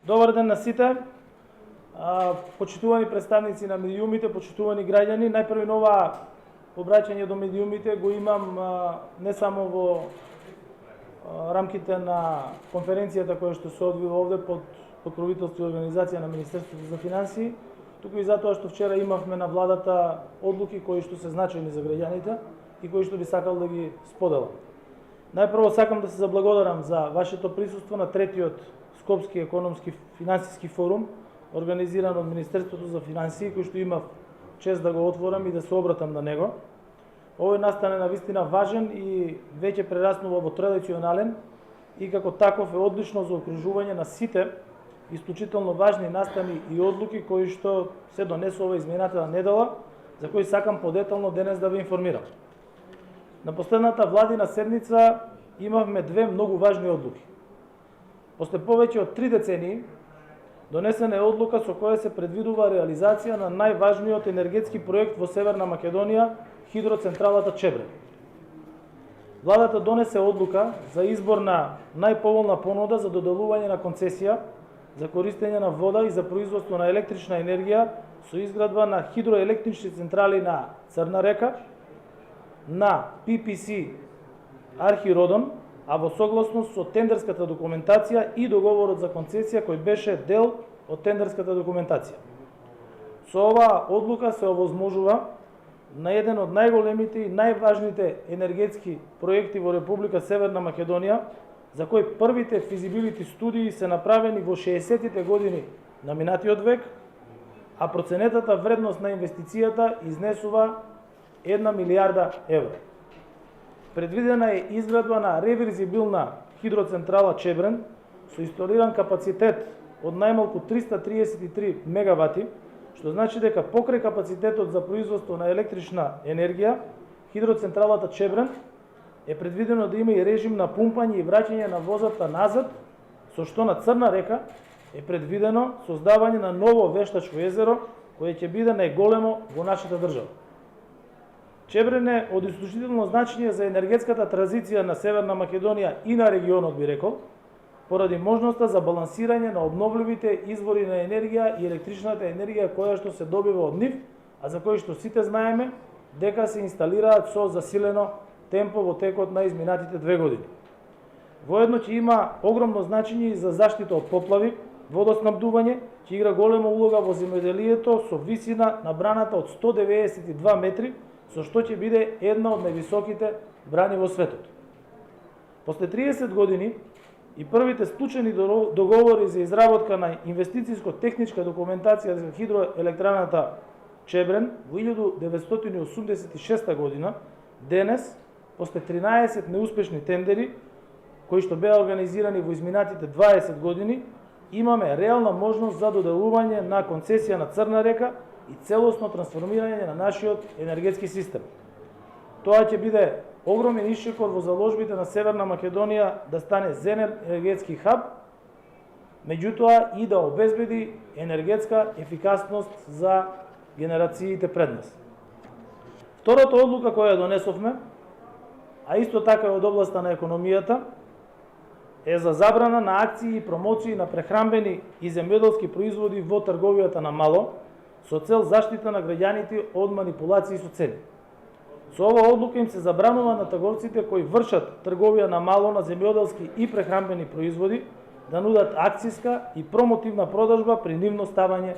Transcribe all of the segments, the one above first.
Добар ден на сите. Почитувани представници на медиумите, почитувани граѓани, најпрво на ова обраќање до медиумите го имам не само во рамките на конференцијата која што се одвива овде под покровителство и организација на Министерството за финансии, туку и затоа што вчера имавме на владата одлуки кои што се значајни за граѓаните и кои што би сакал да ги споделам. Најпрво сакам да се заблагодарам за вашето присуство на третиот Скопски економски финансиски форум, организиран од Министерството за финансии, кој што имав чест да го отворам и да се обратам на него. Овој настан е навистина важен и веќе прераснува во традиционален и како таков е одлично за окружување на сите исклучително важни настани и одлуки кои што се донесува измината недела, за кои сакам подетално денес да ве информирам. На последната владина седница имавме две многу важни одлуки. После повеќе од 3 децении донесена е одлука со која се предвидува реализација на најважниот енергетски проект во Северна Македонија, хидроцентралата Чебрен. Владата донесе одлука за избор на најповолна понуда за доделување на концесија за користење на вода и за производство на електрична енергија со изградба на хидроелектрични централи на Црна река, на PPC Архиродон, а во согласност со тендерската документација и договорот за концесија кој беше дел од тендерската документација. Со оваа одлука се овозможува на еден од најголемите и најважните енергетски проекти во Република Северна Македонија, за кој првите физибилити студии се направени во 60-тите години на минатиот век, а проценетата вредност на инвестицијата изнесува 1 милијарда евро. Предвидена е изградба на реверзибилна хидроцентрала Чебрен со инсталиран капацитет од најмалку 333 мегавати, што значи дека покрај капацитетот за производство на електрична енергија, хидроцентралата Чебрен е предвидено да има и режим на пумпање и враќање на возата назад, со што на Црна река е предвидено создавање на ново вештачко езеро, кое ќе биде најголемо во нашата држава. Чебрен е од исклучително значење за енергетската транзиција на Северна Македонија и на регионот, би рекол, поради можноста за балансирање на обновливите извори на енергија и електричната енергија која што се добива од нив, а за кои што сите знаеме дека се инсталираат со засилено темпо во текот на изминатите 2 години. Воедно ќе има огромно значење и за заштита од поплави, водоснабдување, ќе игра голема улога во земјоделието со висина на браната од 192 метри, со што ќе биде една од највисоките брани во светот. После 30 години и првите склучени договори за изработка на инвестицијско-техничка документација за хидроелектраната Чебрен во 1986 година, денес, после 13 неуспешни тендери, кои што беа организирани во изминатите 20 години, имаме реална можност за доделување на концесија на Црна река и целосно трансформирање на нашиот енергетски систем. Тоа ќе биде огромен исчекор во заложбите на Северна Македонија да стане зелен енергетски хаб, меѓутоа и да обезбеди енергетска ефикасност за генерациите пред нас. Втората одлука која донесовме, а исто така од областа на економијата, е за забрана на акции и промоции на прехранбени и земјоделски производи во трговијата на мало, со цел заштита на граѓаните од манипулации со цени. Со оваа одлука им се забранува на трговците кои вршат трговија на мало на земјоделски и прехранбени производи да нудат акциска и промотивна продажба при нивно ставање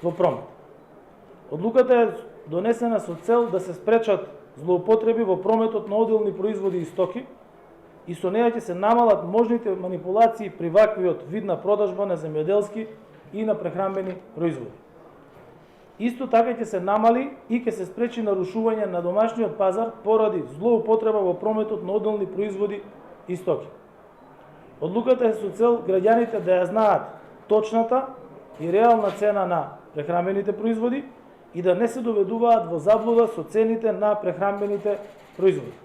во промет. Одлуката е донесена со цел да се спречат злоупотреби во прометот на одделни производи и стоки и со неја ќе се намалат можните манипулации при ваквиот вид на продажба на земјоделски и на прехранбени производи. Исто така ќе се намали и ќе се спречи нарушување на домашниот пазар поради злоупотреба во прометот на одделни производи и стоки. Одлуката е со цел граѓаните да ја знаат точната и реална цена на прехранбените производи и да не се доведуваат во заблуда со цените на прехранбените производи.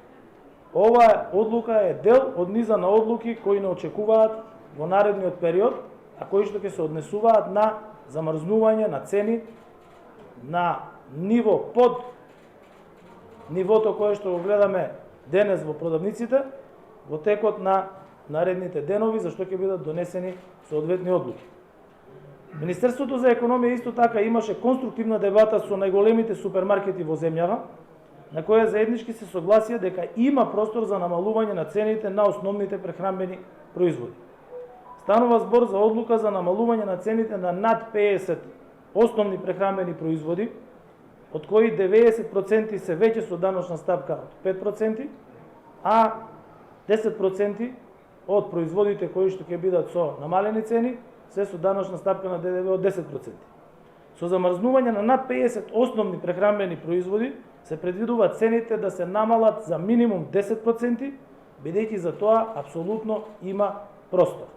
Оваа одлука е дел од низа на одлуки кои не очекуваат во наредниот период, а кои што ќе се однесуваат на замрзнување на цени на ниво под нивото кое што го гледаме денес во продавниците во текот на наредните денови, за што ќе бидат донесени соодветни одлуки. Министерството за економија исто така имаше конструктивна дебата со најголемите супермаркети во земјава, на која заеднички се согласија дека има простор за намалување на цените на основните прехранбени производи. Станува збор за одлука за намалување на цените на над 50 основни прехранбени производи, од кои 90% се веќе со даночна стапка од 5%, а 10% од производите кои што ќе бидат со намалени цени се со даночна стапка на ДДВ од 10%. Со замрзнување на над 50 основни прехранбени производи се предвидува цените да се намалат за минимум 10%, бидејќи за тоа апсолутно има простор.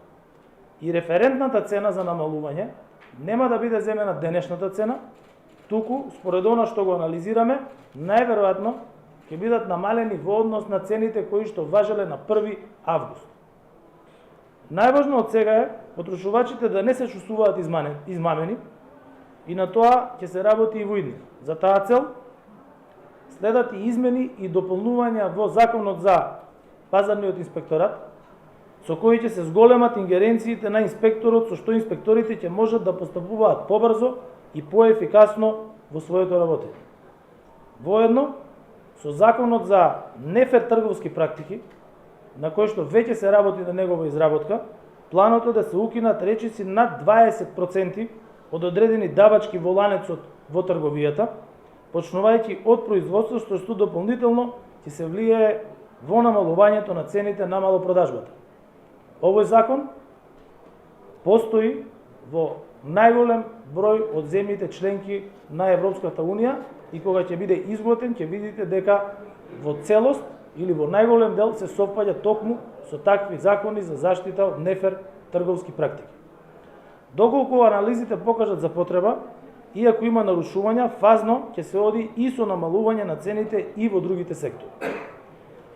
И референтната цена за намалување нема да биде земена денешната цена, туку, според она што го анализираме, најверојатно ќе бидат намалени во однос на цените кои што важеле на 1 август. Најважно од сега е потрошувачите да не се чувствуваат измамени и на тоа ќе се работи и во иднина. За таа цел следат и измени и дополнувања во Законот за пазарниот инспекторат, со кои ќе се зголемат ингеренциите на инспекторот, со што инспекторите ќе можат да постапуваат побрзо и поефикасно во своето работење. Воедно, со Законот за нефер трговски практики, на кој што веќе се работи на негова изработка, планот е да се укинат речиси над 20% од одредени давачки во ланецот во трговијата, почнувајќи од производството, што дополнително ќе се влијае во намалувањето на цените на малопродажбата. Овој закон постои во најголем број од земјите членки на Европската Унија и кога ќе биде изготвен, ќе видите дека во целост или во најголем дел се совпаѓа токму со такви закони за заштита од нефер трговски практики. Доколку анализите покажат за потреба, иако има нарушувања, фазно ќе се оди и со намалување на цените и во другите сектори.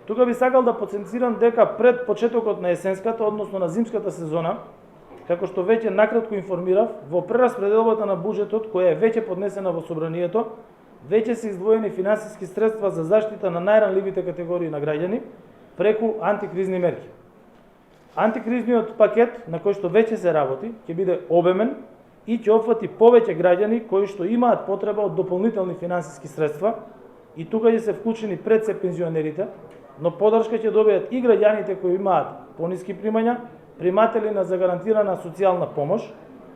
Тука би сакал да потенцирам дека пред почетокот на есенската, односно на зимската сезона, како што веќе накратко информирав, во прераспределбата на буџетот, која е веќе поднесена во собранието, веќе се издвоени финансиски средства за заштита на најранливите категории на граѓани преку антикризни мерки. Антикризниот пакет, на кој што веќе се работи, ќе биде обемен и ќе опфати повеќе граѓани кои што имаат потреба од дополнителни финансиски средства, и тука ќе се вклучени пред се пензионерите, но поддршка ќе добијат и граѓаните кои имаат пониски примања, приматели на загарантирана социјална помош.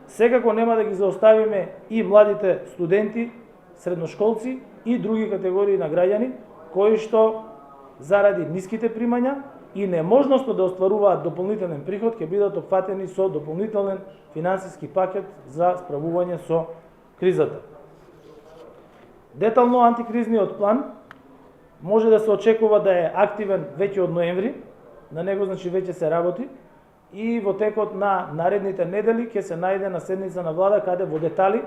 Секако нема да ги заоставиме и младите студенти, средношколци и други категории на граѓани кои што заради ниските примања и неможноста да остваруваат дополнителен приход ќе бидат опфатени со дополнителен финансиски пакет за справување со кризата. Детално антикризниот план може да се очекува да е активен веќе од ноември, на него значи веќе се работи, и во текот на наредните недели ќе се најде на седница на влада каде во детали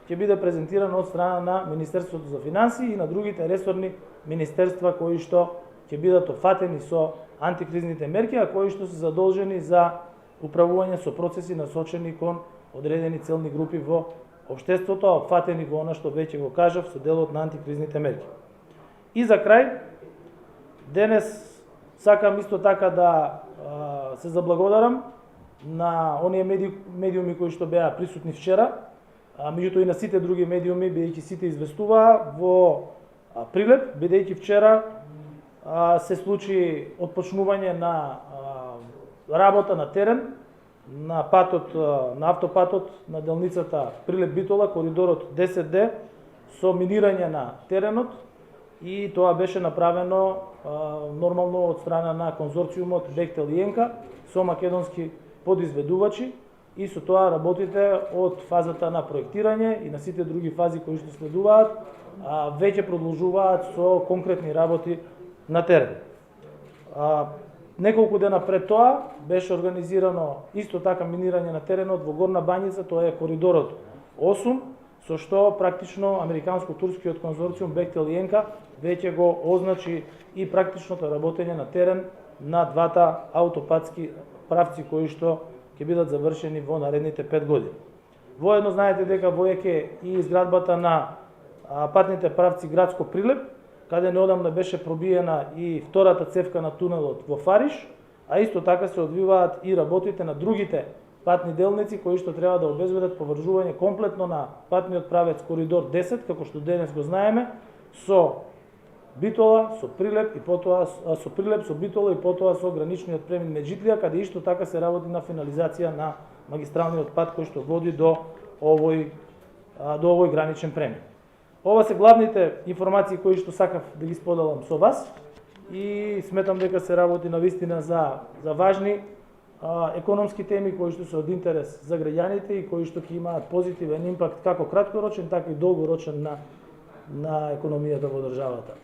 ќе биде презентирано од страна на Министерството за финансии и на другите ресорни министерства кои што ќе бидат опфатени со антикризните мерки, а кои што се задолжени за управување со процеси насочени кон одредени целни групи во општеството, а опфатени во она што веќе го кажав со делот на антикризните мерки. И за крај, денес сакам исто така да се заблагодарам на оние медиуми кои што беа присутни вчера, меѓутоа и на сите други медиуми, бидејќи сите известуваа во Прилеп, бидејќи вчера се случи отпочнување на работа на терен на патот, на автопатот на делницата Прилеп-Битола, коридорот 10D, со минирање на теренот, и тоа беше направено нормално од страна на конзорциумот Бехтел и Енка со македонски подизведувачи, и со тоа работите од фазата на проектирање и на сите други фази кои што следуваат веќе продолжуваат со конкретни работи на терен. Неколку дена пред тоа беше организирано исто така минирање на теренот во Горна Бањица, тоа е коридорот 8, со што практично американско-турскиот конзорциум Бехтел и Енка веќе го означи и практичното работење на терен на двата аутопатски правци кои што ќе бидат завршени во наредните 5 години. Воедно знаете дека во ЕК и изградбата на патните правци Градско Прилеп, каде неодамна беше пробиена и втората цевка на тунелот во Фариш, а исто така се одвиваат и работите на другите патни делници кои што треба да обезбедат поврзување комплетно на патниот правец коридор 10, како што денес го знаеме, со Битола, со Прилеп и потоа со Прилеп, со Битола и потоа со граничниот премин Меджитлија, каде исто така се работи на финализација на магистралниот пат кој што води до овој граничен премин. Ова се главните информации кои што сакав да ги споделам со вас и сметам дека се работи навистина за важни економски теми кои што се од интерес за граѓаните и кои што ќе имаат позитивен импакт како краткорочен, така и долгорочен на економијата во државата.